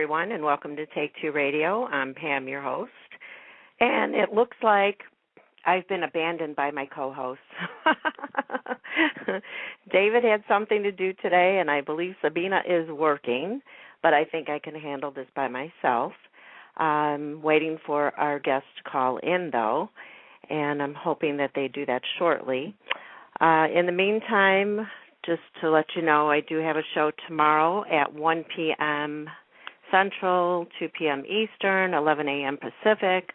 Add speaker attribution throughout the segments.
Speaker 1: everyone, and welcome to Take Two Radio. I'm Pam, your host, and it looks like I've been abandoned by my co-hosts. David had something to do today, and I believe Sabina is working, but I think I can handle this by myself. I'm waiting for our guest to call in, though, and I'm hoping that they do that shortly. In the meantime, just to let you know, I do have a show tomorrow at 1 p.m. Central, 2 p.m. Eastern, 11 a.m. Pacific,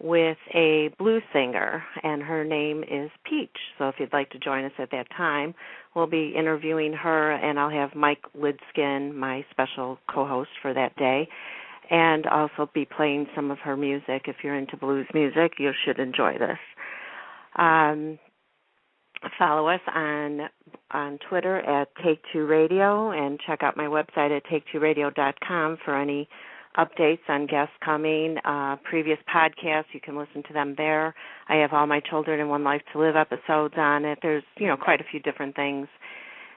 Speaker 1: with a blues singer, and her name is Peach. So if you'd like to join us at that time, we'll be interviewing her, and I'll have Mike Lidskin, my special co-host for that day, and also be playing some of her music. If you're into blues music, you should enjoy this. Follow us on Twitter at Take2 Radio, and check out my website at take2radio.com for any updates on guests coming. Previous podcasts, you can listen to them there. I have all my Children in One Life to Live episodes on it. There's, quite a few different things.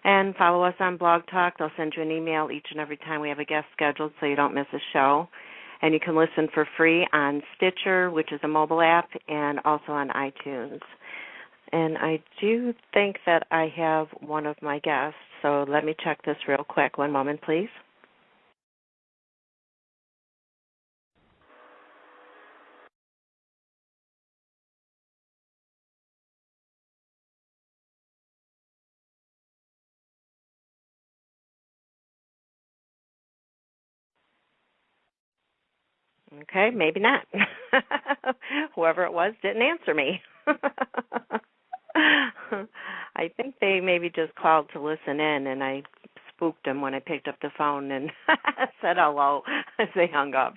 Speaker 1: And follow us on Blog Talk. They'll send you an email each and every time we have a guest scheduled so you don't miss a show. And you can listen for free on Stitcher, which is a mobile app, and also on iTunes. And I do think that I have one of my guests, so let me check this real quick. One moment, please. Okay, maybe not. Whoever it was didn't answer me. I think they maybe just called to listen in, and I spooked them when I picked up the phone and said hello as they hung up.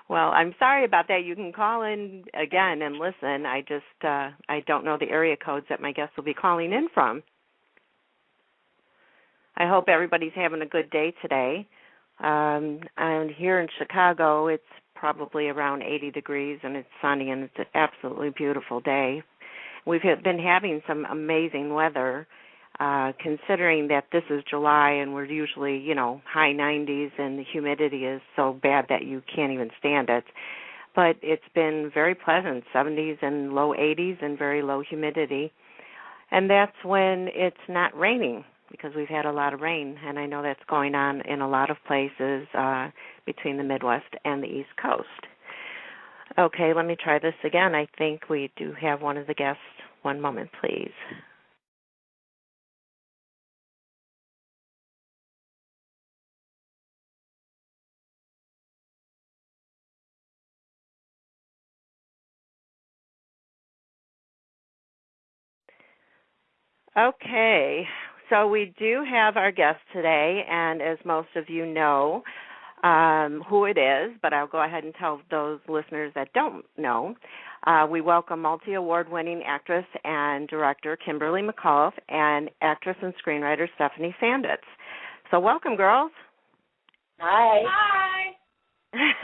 Speaker 1: Well, I'm sorry about that. You can call in again and listen. I don't know the area codes that my guests will be calling in from. I hope everybody's having a good day today. And here in Chicago, it's probably around 80 degrees, and it's sunny, and it's an absolutely beautiful day. We've been having some amazing weather, considering that this is July and we're usually, high 90s, and the humidity is so bad that you can't even stand it. But it's been very pleasant, 70s and low 80s and very low humidity. And that's when it's not raining, because we've had a lot of rain, and I know that's going on in a lot of places between the Midwest and the East Coast. Okay, let me try this again. I think we do have one of the guests. One moment, please. Okay, so we do have our guest today, and as most of you know who it is, but I'll go ahead and tell those listeners that don't know. We welcome multi-award-winning actress and director Kimberly McCullough and actress and screenwriter Stephanie Sanditz. So welcome, girls.
Speaker 2: Hi.
Speaker 1: Hi.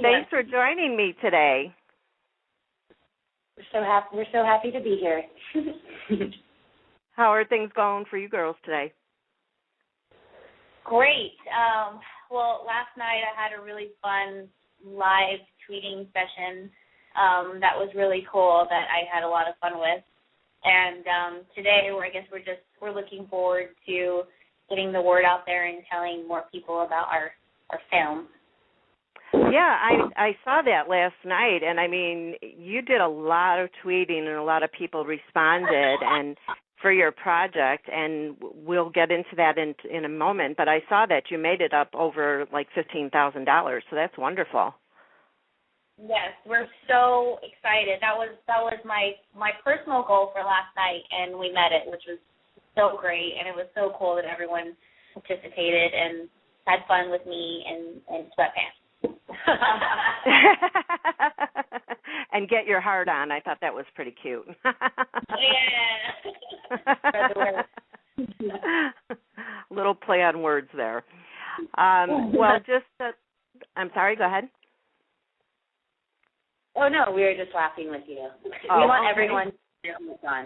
Speaker 1: Thanks for joining me today.
Speaker 2: We're so happy to be here.
Speaker 1: How are things going for you girls today?
Speaker 3: Great. Well, last night I had a really fun live tweeting session that was really cool that I had a lot of fun with. And today we're looking forward to getting the word out there and telling more people about our film.
Speaker 1: Yeah, I saw that last night, and I mean, you did a lot of tweeting and a lot of people responded and for your project, and we'll get into that in a moment, but I saw that you made it up over like $15,000, so that's wonderful.
Speaker 3: Yes, we're so excited. That was my personal goal for last night, and we met it, which was so great, and it was so cool that everyone participated and had fun with me and sweatpants.
Speaker 1: And get your heart on. I thought that was pretty cute.
Speaker 3: Yeah.
Speaker 1: Little play on words there. Well, I'm sorry, go ahead.
Speaker 2: Oh, no, we were just laughing with you.
Speaker 3: Oh,
Speaker 2: we want everyone to hear what's on.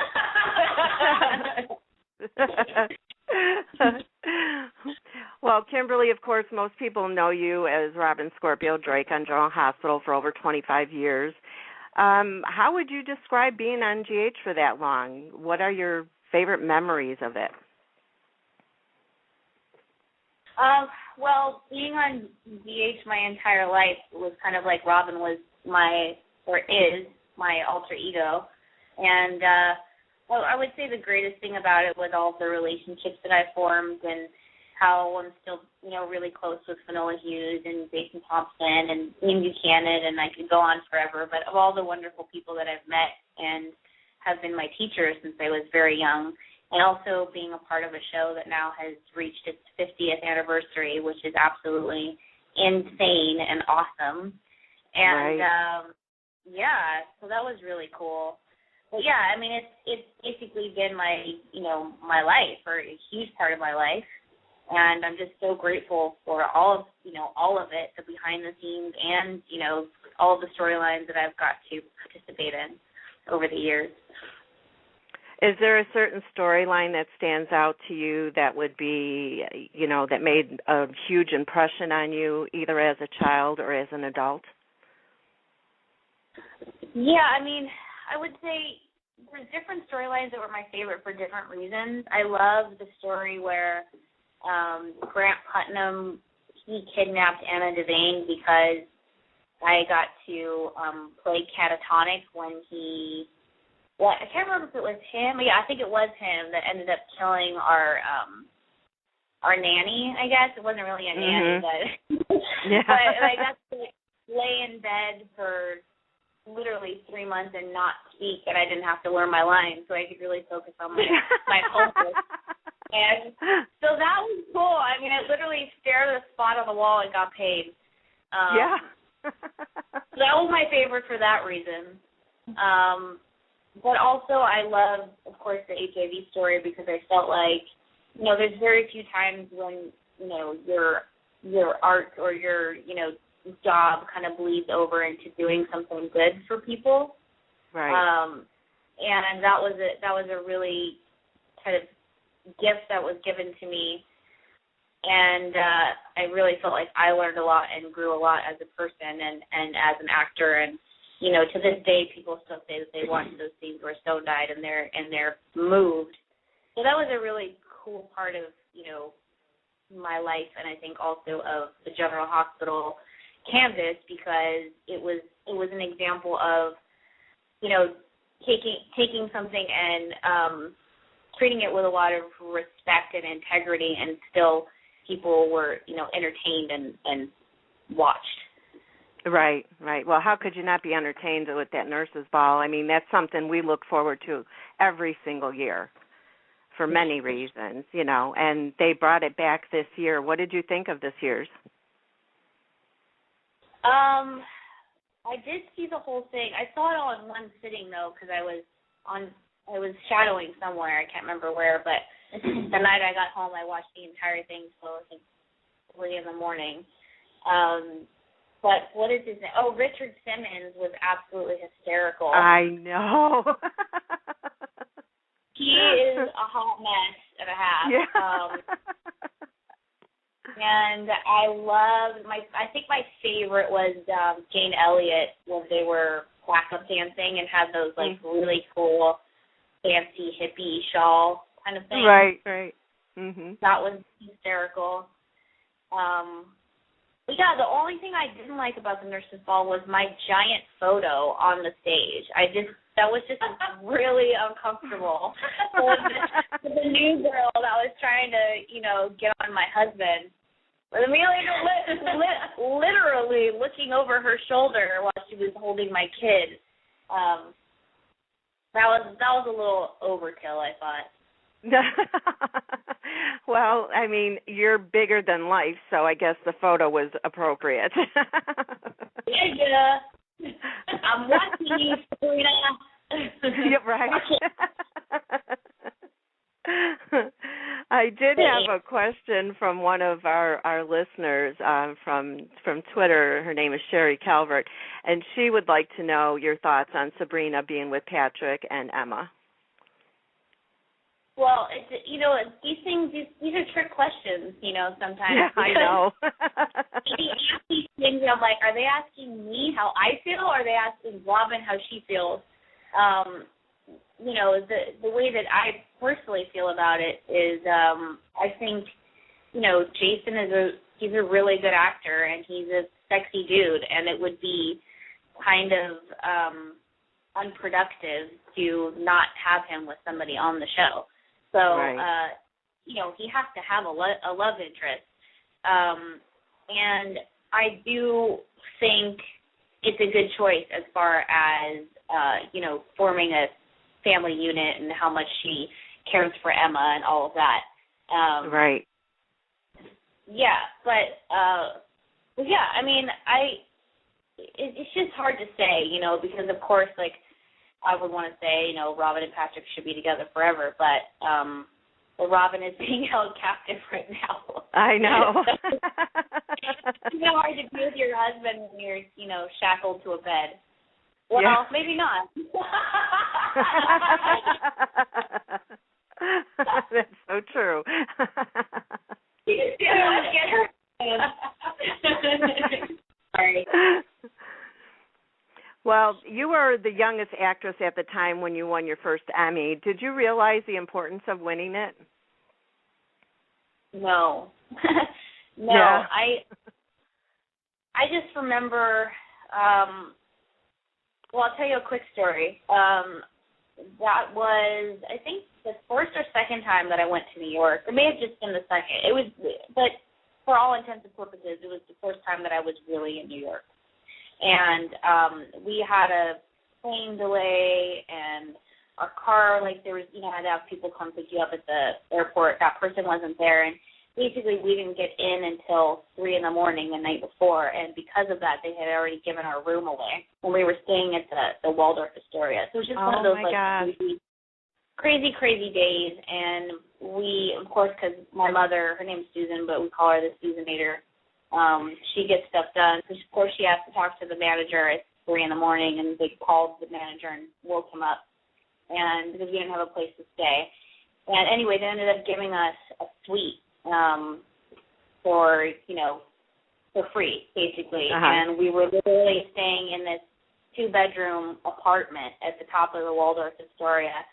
Speaker 1: Well, Kimberly, of course, most people know you as Robin Scorpio Drake on General Hospital for over 25 years. How would you describe being on GH for that long? What are your favorite memories of it?
Speaker 3: Well, being on GH my entire life was kind of like Robin was is my alter ego. And, well, I would say the greatest thing about it was all the relationships that I formed and how I'm still, really close with Finola Hughes and Jason Thompson and Ian Buchanan, and I could go on forever. But of all the wonderful people that I've met and have been my teachers since I was very young, and also being a part of a show that now has reached its 50th anniversary, which is absolutely insane and awesome. And,
Speaker 1: right.
Speaker 3: So that was really cool. But, yeah, I mean, it's basically been my, my life, or a huge part of my life. And I'm just so grateful for all of it, the behind the scenes and, all of the storylines that I've got to participate in over the years.
Speaker 1: Is there a certain storyline that stands out to you that would be, that made a huge impression on you, either as a child or as an adult?
Speaker 3: Yeah, I mean, I would say there's different storylines that were my favorite for different reasons. I love the story where Grant Putnam, he kidnapped Anna Devane because I got to play catatonic when I can't remember if it was him. Yeah, I think it was him that ended up killing our nanny, I guess. It wasn't really a nanny, but
Speaker 1: yeah.
Speaker 3: But I got to lay in bed for literally 3 months and not speak, and I didn't have to learn my lines, so I could really focus on my homework. And so that was cool. I mean, I literally stared at a spot on the wall and got paid. So that was my favorite for that reason. But also I love, of course, the HIV story because I felt like, there's very few times when, your art or your, job kind of bleeds over into doing something good for people.
Speaker 1: Right.
Speaker 3: And that was a really kind of gift that was given to me. And I really felt like I learned a lot and grew a lot as a person and as an actor. And, to this day, people still say that they watch those scenes where Stone died and they're moved. So that was a really cool part of, my life, and I think also of the General Hospital canvas, because it was an example of, taking something and treating it with a lot of respect and integrity, and still people were, entertained and watched.
Speaker 1: Right. Well, how could you not be entertained with that nurse's ball? I mean, that's something we look forward to every single year for many reasons, and they brought it back this year. What did you think of this year's?
Speaker 3: I did see the whole thing. I saw it all in one sitting, though, because I was shadowing somewhere. I can't remember where, but the night I got home, I watched the entire thing till I think 3 in the morning. But what is his name? Oh, Richard Simmons was absolutely hysterical.
Speaker 1: I know.
Speaker 3: He is a hot mess and a half.
Speaker 1: Yeah.
Speaker 3: And I think my favorite was Jane Elliott when they were whack-up dancing and had those, really cool, fancy hippie shawl kind of thing.
Speaker 1: Right. Mm-hmm.
Speaker 3: That was hysterical. But yeah, the only thing I didn't like about the nurse's ball was my giant photo on the stage. That was just really uncomfortable. The new girl that was trying to, get on my husband, with Amelia literally looking over her shoulder while she was holding my kid. That was a little overkill, I thought.
Speaker 1: Well, I mean, you're bigger than life, so I guess the photo was appropriate.
Speaker 3: Yeah. I'm watching you, Sabrina.
Speaker 1: Yeah, right. I did have a question from one of our listeners from Twitter. Her name is Sherry Calvert, and she would like to know your thoughts on Sabrina being with Patrick and Emma.
Speaker 3: Well, these things, these are trick questions, sometimes.
Speaker 1: Yeah, I know.
Speaker 3: They ask these things, I'm like, are they asking me how I feel, or are they asking Robin how she feels? The way that I personally feel about it is, I think, Jason he's a really good actor, and he's a sexy dude, and it would be kind of unproductive to not have him with somebody on the show. So,
Speaker 1: right.
Speaker 3: he has to have a love interest. And I do think it's a good choice as far as, forming a family unit and how much she cares for Emma and all of that.
Speaker 1: Right.
Speaker 3: Yeah, but, I mean, it's just hard to say, because, of course, like, I would want to say, Robin and Patrick should be together forever, but Robin is being held captive right now.
Speaker 1: I know.
Speaker 3: It's hard to be with your husband when you're, shackled to a bed. Well,
Speaker 1: yeah.
Speaker 3: maybe not.
Speaker 1: That's so true.
Speaker 3: Sorry.
Speaker 1: Well, you were the youngest actress at the time when you won your first Emmy. Did you realize the importance of winning it?
Speaker 3: No. No.
Speaker 1: Yeah.
Speaker 3: I just remember, I'll tell you a quick story. That was, I think, the first or second time that I went to New York. It may have just been the second. But for all intents and purposes, it was the first time that I was really in New York. And we had a plane delay, and our car, there was, I had to have people come pick you up at the airport. That person wasn't there, and basically we didn't get in until 3 a.m. the night before, and because of that, they had already given our room away when we were staying at the Waldorf Astoria. So it was just one of those, crazy days, and we, of course, because my mother, her name's Susan, but we call her the Susanator, she gets stuff done. So, of course, she has to talk to the manager at 3 a.m, and they called the manager and woke him up, and because we didn't have a place to stay. And anyway, they ended up giving us a suite for free, basically.
Speaker 1: Uh-huh.
Speaker 3: And we were literally staying in this 2-bedroom apartment at the top of the Waldorf Astoria,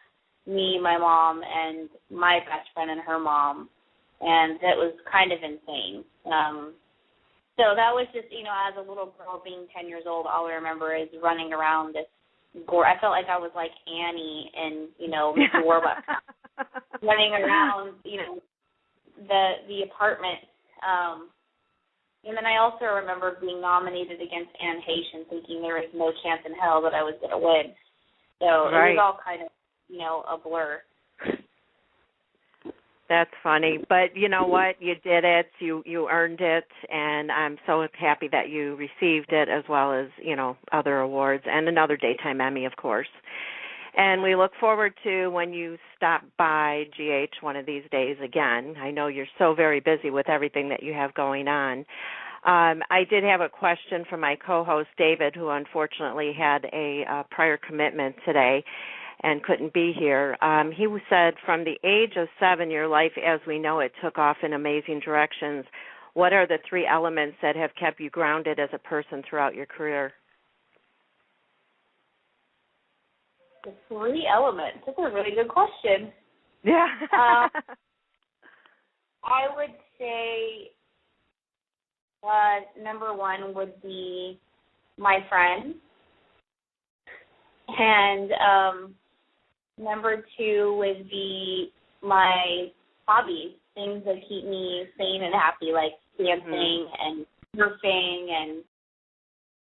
Speaker 3: me, my mom, and my best friend and her mom, and that was kind of insane. So that was just, as a little girl being 10 years old, all I remember is running around this I felt like I was like Annie and, Mr. Warbucks, running around, the apartment. And then I also remember being nominated against Anne Heche and thinking there was no chance in hell that I was going to win. So It was all kind of, a blur.
Speaker 1: That's funny. But you know what? You did it. You earned it. And I'm so happy that you received it, as well as, other awards and another Daytime Emmy, of course. And we look forward to when you stop by GH one of these days again. I know you're so very busy with everything that you have going on. I did have a question from my co-host, David, who unfortunately had a prior commitment today and couldn't be here. He said, from the age of 7, your life as we know it took off in amazing directions. What are the 3 elements that have kept you grounded as a person throughout your career?
Speaker 3: The 3 elements. That's a really good question.
Speaker 1: Yeah.
Speaker 3: I would say number 1 would be my friends. And number 2 would be my hobbies, things that keep me sane and happy, like dancing and surfing and